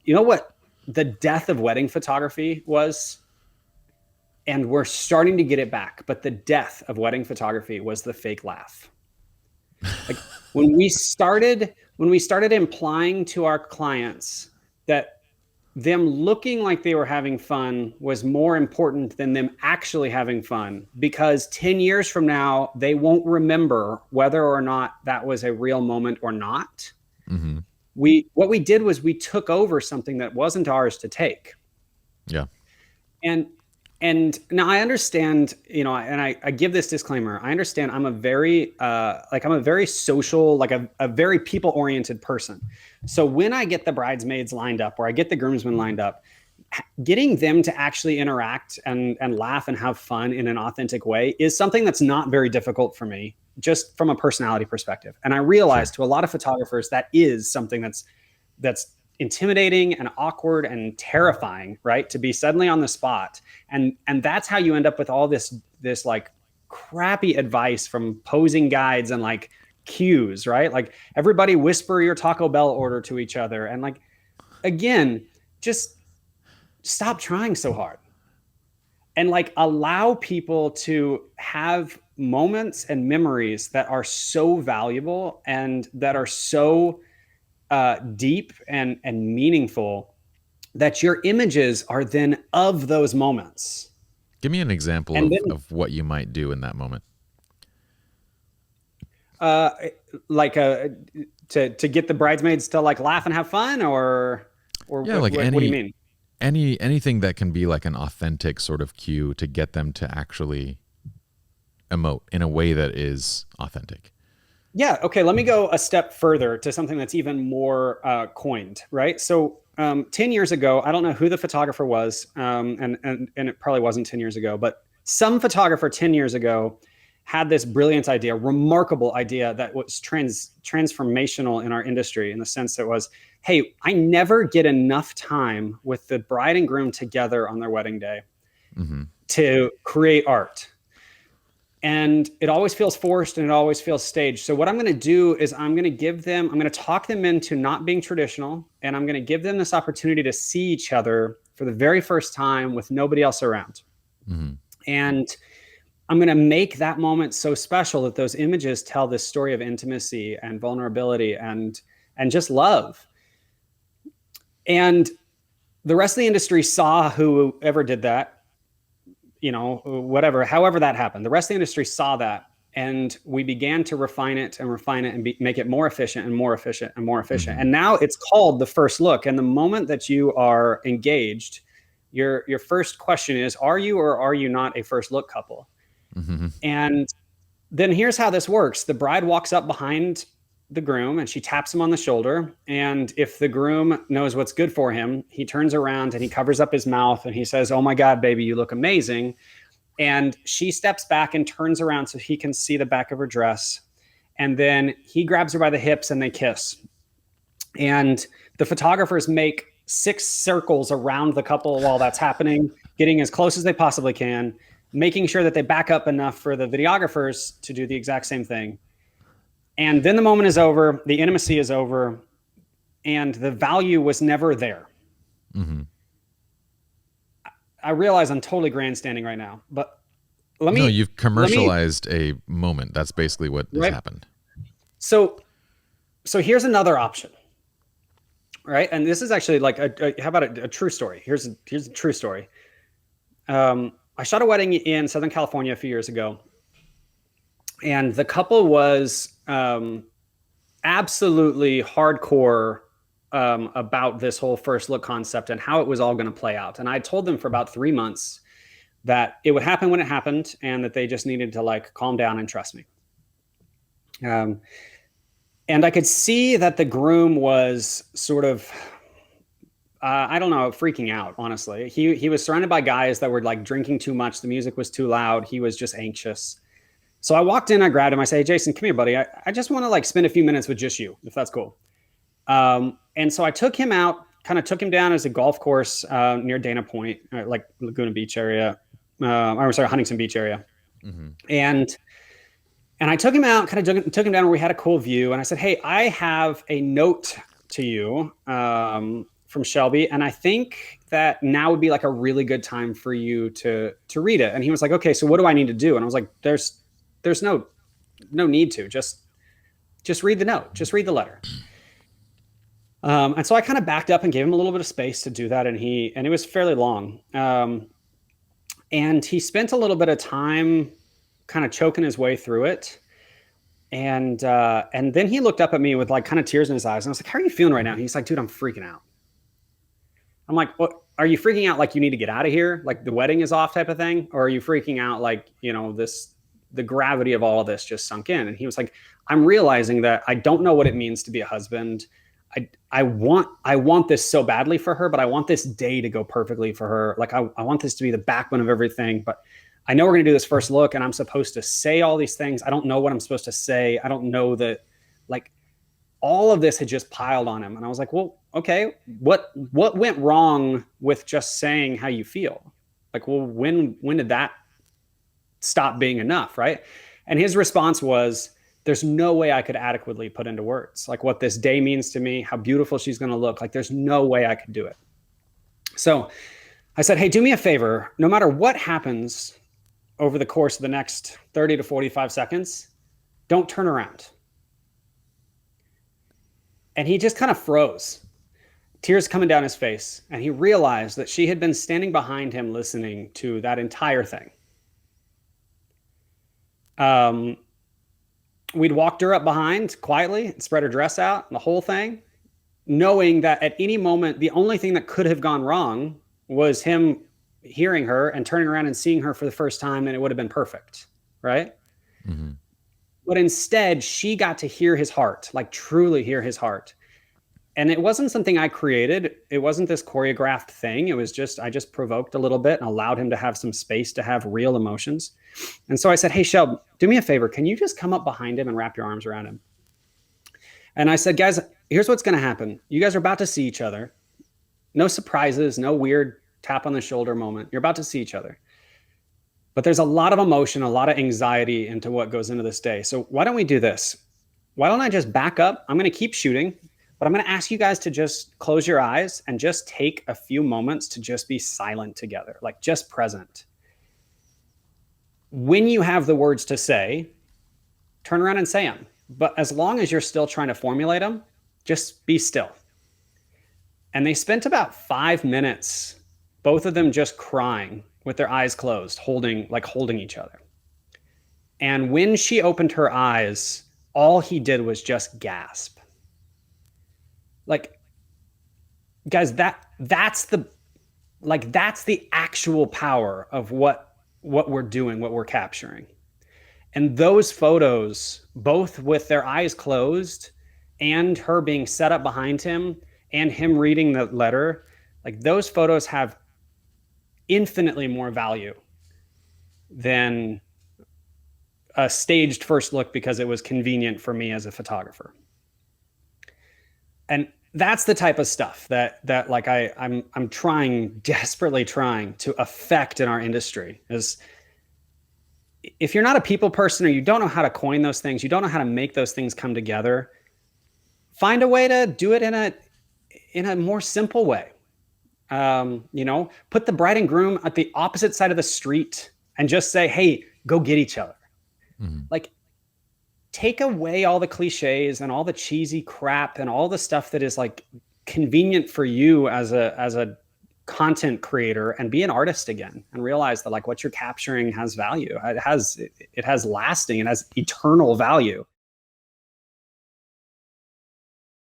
You know what the death of wedding photography was? And we're starting to get it back. But the death of wedding photography was the fake laugh. Like when we started implying to our clients that them looking like they were having fun was more important than them actually having fun, because 10 years from now they won't remember whether or not that was a real moment or not. Mm-hmm. What we did was we took over something that wasn't ours to take. Yeah. And now I understand, and I give this disclaimer. I understand I'm a very I'm a very social, like a very people oriented person. So when I get the bridesmaids lined up or I get the groomsmen lined up, getting them to actually interact and laugh and have fun in an authentic way is something that's not very difficult for me, just from a personality perspective. And I realize Sure. to a lot of photographers that is something that's intimidating and awkward and terrifying, right? To be suddenly on the spot. And that's how you end up with all this like crappy advice from posing guides and like cues, right? Like everybody whisper your Taco Bell order to each other. And like, again, just stop trying so hard and like allow people to have moments and memories that are so valuable and that are so deep and meaningful, that your images are then of those moments. Give me an example And of, then of what you might do in that moment. uh, like to get the bridesmaids to like laugh and have fun, or Yeah, what, like what do you mean? anything that can be like an authentic sort of cue to get them to actually emote in a way that is authentic. Yeah. Okay. Let me go a step further to something that's even more coined, right? So, 10 years ago, I don't know who the photographer was, and it probably wasn't 10 years ago, but some photographer 10 years ago had this brilliant idea, remarkable idea that was transformational in our industry, in the sense that it was, hey, I never get enough time with the bride and groom together on their wedding day Mm-hmm. to create art, and it always feels forced and it always feels staged. So what I'm going to do is I'm going to talk them into not being traditional, and I'm going to give them this opportunity to see each other for the very first time with nobody else around. Mm-hmm. And I'm going to make that moment so special that those images tell this story of intimacy and vulnerability and just love. And the rest of the industry saw whoever did that, however that happened. The rest of the industry saw that, and we began to refine it and make it more efficient and more efficient and more efficient. Mm-hmm. And now it's called the first look. And the moment that you are engaged, your first question is, are you or are you not a first look couple? Mm-hmm. And then here's how this works. The bride walks up behind the groom and she taps him on the shoulder. And if the groom knows what's good for him, he turns around and he covers up his mouth and he says, "Oh my God, baby, you look amazing." And she steps back and turns around so he can see the back of her dress. And then he grabs her by the hips and they kiss. And the photographers make 6 circles around the couple while that's happening, getting as close as they possibly can, making sure that they back up enough for the videographers to do the exact same thing. And then the moment is over, the intimacy is over, and the value was never there. Mm-hmm. I realize I'm totally grandstanding right now, but let No, me you've let me commercialized a moment. That's basically what has right. happened. So here's another option, right? And this is actually like how about a true story? Here's a true story. I shot a wedding in Southern California a few years ago, and the couple was absolutely hardcore about this whole first look concept and how it was all going to play out. And I told them for about 3 months that it would happen when it happened, and that they just needed to like calm down and trust me. Um, and I could see that the groom was sort of, I don't know, freaking out. Honestly, he was surrounded by guys that were like drinking too much. The music was too loud. He was just anxious. So I walked in, I grabbed him. I say, "Hey, Jason, come here, buddy. I just want to like spend a few minutes with just you, if that's cool." And so I took him out, kind of took him down as a golf course near Dana Point, like Laguna Beach area. I'm sorry, Huntington Beach area. Mm-hmm. And I took him out, kind of took him down where we had a cool view. And I said, "Hey, I have a note to you from Shelby, and I think that now would be like a really good time for you to read it. And he was like, okay, so what do I need to do? And I was like, there's no need to. Just read the note. Just read the letter. And so I kind of backed up and gave him a little bit of space to do that, and it was fairly long. And he spent a little bit of time kind of choking his way through it. And then he looked up at me with like kind of tears in his eyes, and I was like, "How are you feeling right now?" And he's like, "Dude, I'm freaking out." I'm like, "What? Are you freaking out like you need to get out of here, like the wedding is off type of thing, or are you freaking out like the gravity of all of this just sunk in?" And he was like, "I'm realizing that I don't know what it means to be a husband. I want this so badly for her, but I want this day to go perfectly for her. Like I want this to be the backbone of everything, but I know we're going to do this first look and I'm supposed to say all these things. I don't know what I'm supposed to say. I don't know that, like, all of this had just piled on him." And I was like, "Well, okay, what went wrong with just saying how you feel? Like, well, when did that stop being enough?" Right? And his response was, "There's no way I could adequately put into words like what this day means to me, how beautiful she's going to look. Like, there's no way I could do it." So I said, "Hey, do me a favor. No matter what happens over the course of the next 30 to 45 seconds, don't turn around." And he just kind of froze, tears coming down his face. And he realized that she had been standing behind him listening to that entire thing. We'd walked her up behind quietly and spread her dress out, the whole thing, knowing that at any moment, the only thing that could have gone wrong was him hearing her and turning around and seeing her for the first time, and it would have been perfect, right? Mm-hmm. But instead, she got to hear his heart, like truly hear his heart. And it wasn't something I created. It wasn't this choreographed thing. It was just, I just provoked a little bit and allowed him to have some space to have real emotions. And so I said, "Hey, Shelb, do me a favor. Can you just come up behind him and wrap your arms around him?" And I said, "Guys, here's what's going to happen. You guys are about to see each other. No surprises, no weird tap on the shoulder moment. You're about to see each other. But there's a lot of emotion, a lot of anxiety into what goes into this day. So why don't we do this? Why don't I just back up? I'm going to keep shooting, but I'm going to ask you guys to just close your eyes and just take a few moments to just be silent together, like just present. When you have the words to say, turn around and say them. But as long as you're still trying to formulate them, just be still." And they spent about 5 minutes, both of them just crying with their eyes closed, holding each other. And when she opened her eyes, all he did was just gasp. Like, guys, that's the actual power of what we're doing, what we're capturing. And those photos, both with their eyes closed and her being set up behind him and him reading the letter, like those photos have infinitely more value than a staged first look because it was convenient for me as a photographer. And that's the type of stuff that like I'm desperately trying to affect in our industry. Is if you're not a people person or you don't know how to coin those things, you don't know how to make those things come together, find a way to do it in a more simple way. Put the bride and groom at the opposite side of the street and just say, "Hey, go get each other." Mm-hmm. Like, take away all the cliches and all the cheesy crap and all the stuff that is like convenient for you as a content creator, and be an artist again, and realize that like what you're capturing has value. It has lasting, it has eternal value.